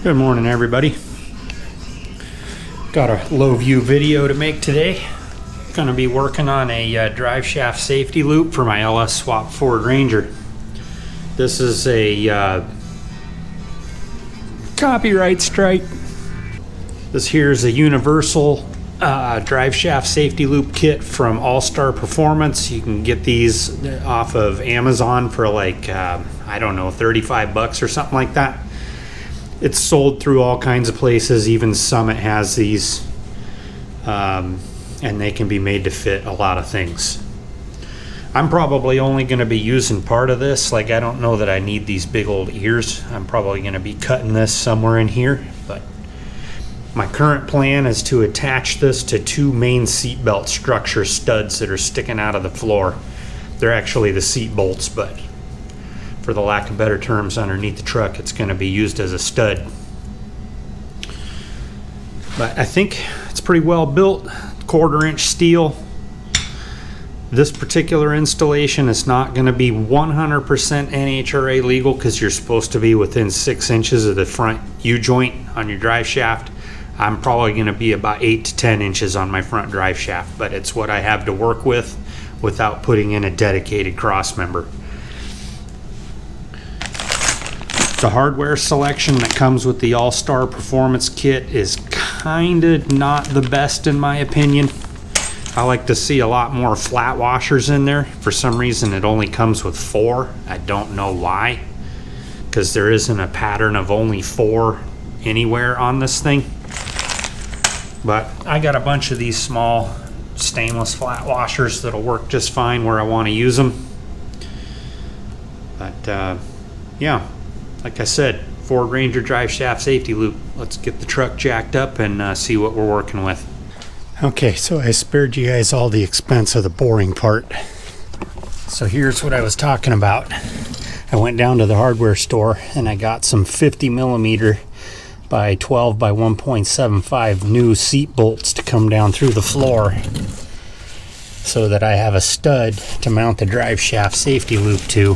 Good morning, everybody. Got a low view video to make today. Going to be working on a drive shaft safety loop for my LS swap Ford Ranger. This is a copyright strike. This here is a universal drive shaft safety loop kit from Allstar Performance. You can get these off of Amazon for like I don't know, 35 bucks or something like that. It's sold through all kinds of places. Even Summit has these, and they can be made to fit a lot of things. I'm probably only going to be using part of this. Like, I don't know that I need these big old ears. I'm probably going to be cutting this somewhere in here, but my current plan is to attach this to two main seat belt structure studs that are sticking out of the floor. They're actually the seat bolts, but for the lack of better terms, underneath the truck, it's going to be used as a stud. But I think it's pretty well built. 1/4-inch steel. This particular installation is not going to be 100% NHRA legal because you're supposed to be within 6 inches of the front U-joint on your drive shaft. I'm probably going to be about 8 to 10 inches on my front drive shaft, but it's what I have to work with without putting in a dedicated cross member. The hardware selection that comes with the Allstar Performance Kit is kind of not the best in my opinion. I like to see a lot more flat washers in there. For some reason it only comes with 4. I don't know why, because there isn't a pattern of only 4 anywhere on this thing. But I got a bunch of these small stainless flat washers that'll work just fine where I want to use them. But yeah, like I said, Ford Ranger drive shaft safety loop. Let's get the truck jacked up and see what we're working with. Okay, so I spared you guys all the expense of the boring part. So here's what I was talking about. I went down to the hardware store and I got some 50mm by 12 by 1.75 new seat bolts to come down through the floor so that I have a stud to mount the drive shaft safety loop to.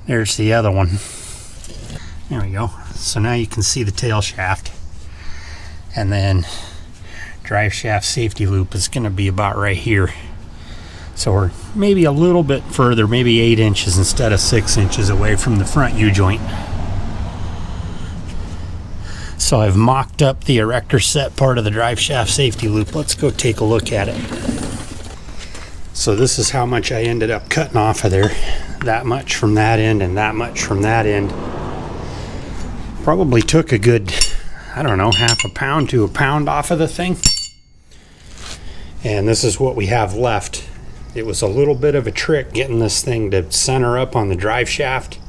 There's the other one. There we go. So now you can see the tail shaft, and then drive shaft safety loop is going to be about right here. So we're maybe a little bit further, maybe 8 inches instead of 6 inches away from the front U-joint. So I've mocked up the erector set part of the drive shaft safety loop. Let's go take a look at it. So this is how much I ended up cutting off of there. That much from that end and that much from that end. Probably took a good, I don't know, half a pound to a pound off of the thing. And this is what we have left. It was a little bit of a trick getting this thing to center up on the drive shaft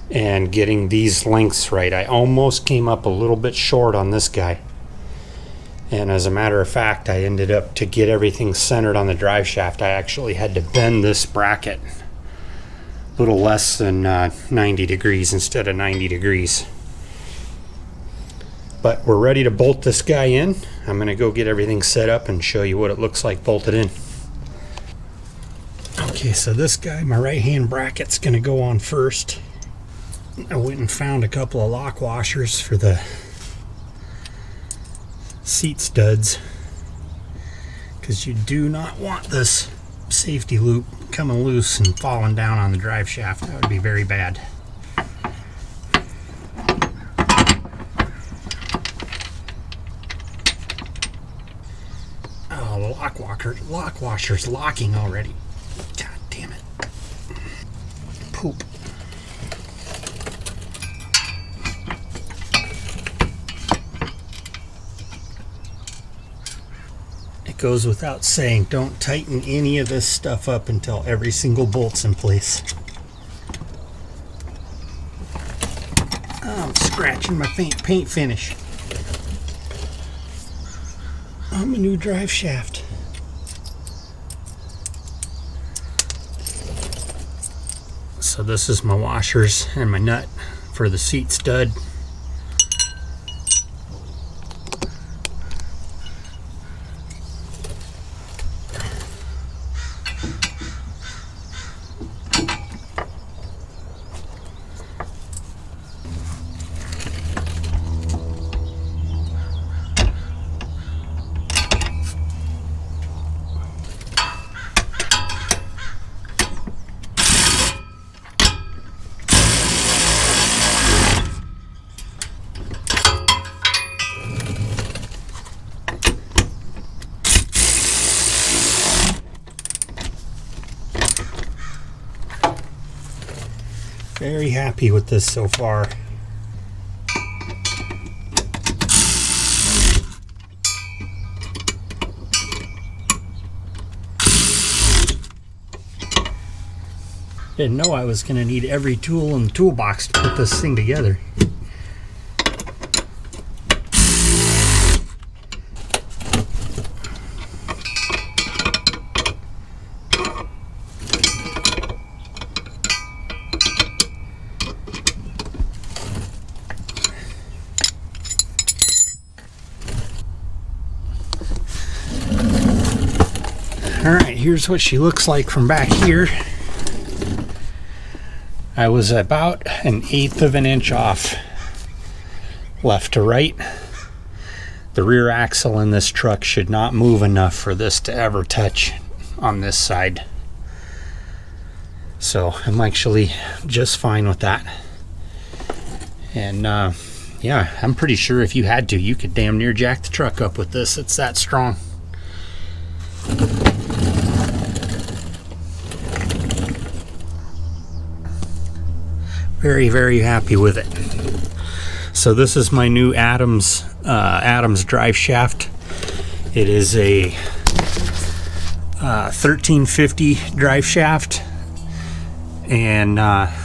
and getting these lengths right. I almost came up a little bit short on this guy. And as a matter of fact, I ended up, to get everything centered on the drive shaft, I actually had to bend this bracket a little less than 90 degrees instead of 90 degrees. But we're ready to bolt this guy in. I'm going to go get everything set up and show you what it looks like bolted in. Okay, so this guy, my right hand bracket's going to go on first. I went and found a couple of lock washers for the seat studs, because you do not want this safety loop coming loose and falling down on the drive shaft. That would be very bad. Oh, the lock washer's locking already. God damn it. Poop. It goes without saying, don't tighten any of this stuff up until every single bolt's in place. Oh, I'm scratching my paint finish on my new drive shaft. So this is my washers and my nut for the seat stud. Very happy with this so far. Didn't know I was going to need every tool in the toolbox to put this thing together. Alright, here's what she looks like from back here. I was about 1/8 of an inch off left to right. The rear axle in this truck should not move enough for this to ever touch on this side. So I'm actually just fine with that. And yeah, I'm pretty sure if you had to, you could damn near jack the truck up with this. It's that strong. Very, very happy with it. So this is my new Adams Driveshaft. It is a 1350 drive shaft, and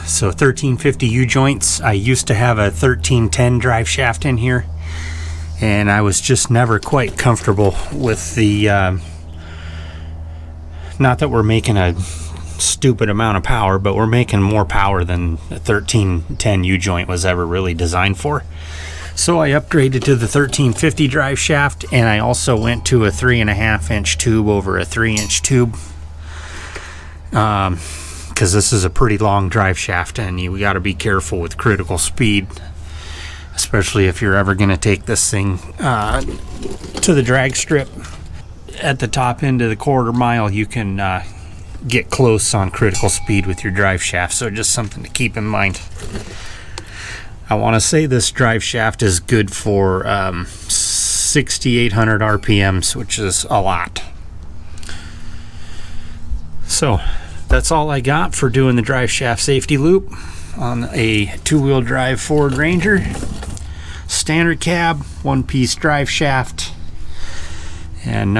so 1350 U-joints. I used to have a 1310 drive shaft in here, and I was just never quite comfortable with the not that we're making a stupid amount of power, but we're making more power than a 1310 U-joint was ever really designed for. So I upgraded to the 1350 drive shaft, and I also went to a 3.5 inch tube over a 3-inch tube, because this is a pretty long drive shaft, and you got to be careful with critical speed, especially if you're ever going to take this thing to the drag strip. At the top end of the 1/4 mile, you can get close on critical speed with your drive shaft, so just something to keep in mind. I want to say this drive shaft is good for 6,800 RPMs, which is a lot. So that's all I got for doing the drive shaft safety loop on a 2-wheel drive Ford Ranger. Standard cab, 1-piece drive shaft, and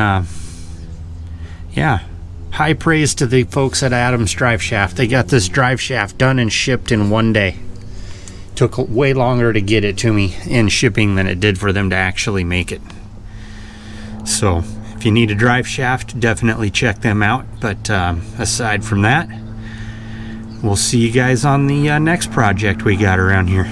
yeah, high praise to the folks at Adams Driveshaft. They got this drive shaft done and shipped in 1 day. Took way longer to get it to me in shipping than it did for them to actually make it. So if you need a drive shaft, definitely check them out. But aside from that, we'll see you guys on the next project we got around here.